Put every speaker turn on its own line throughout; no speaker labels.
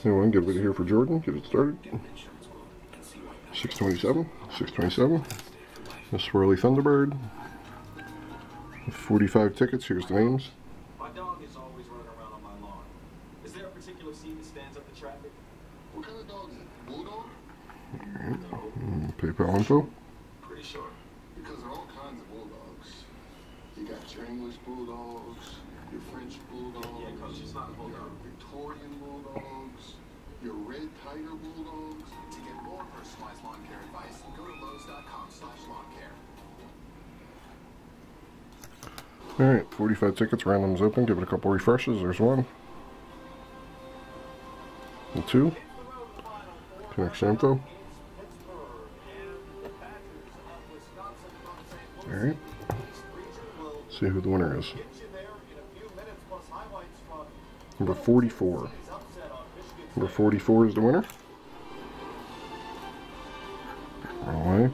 Anyone get a video here for Jordan? Get it started. 627. 627. The Swirly Thunderbird. 45 tickets. Here's the names.
My dog is always running around on my lawn. Is there a particular seed that stands up to traffic? What kind of dog is it? Bulldog?
Alright. PayPal info.
Pretty sure. Because there are all kinds of bulldogs. You got your English bulldogs, your French bulldogs, yeah, because she's not a bulldog. Your Victorian bulldogs, your red tiger bulldogs. To get more personalized lawn care advice, go to Lowe's.com/lawncare.
Alright, 45 tickets, random's open, give it a couple refreshes, there's one. And two. Connection info. Alright. See who the winner is. Number 44. Number 44 is the winner. Wrong way.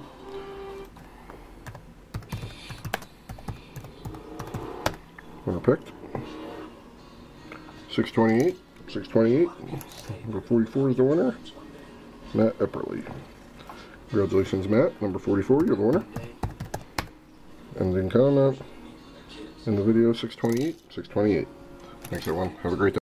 Winner picked. 628. 628. Number 44 is the winner. Matt Epperly. Congratulations, Matt. Number 44, you're the winner. Ending comment in the video, 628. 628. Thanks, everyone. Have a great day.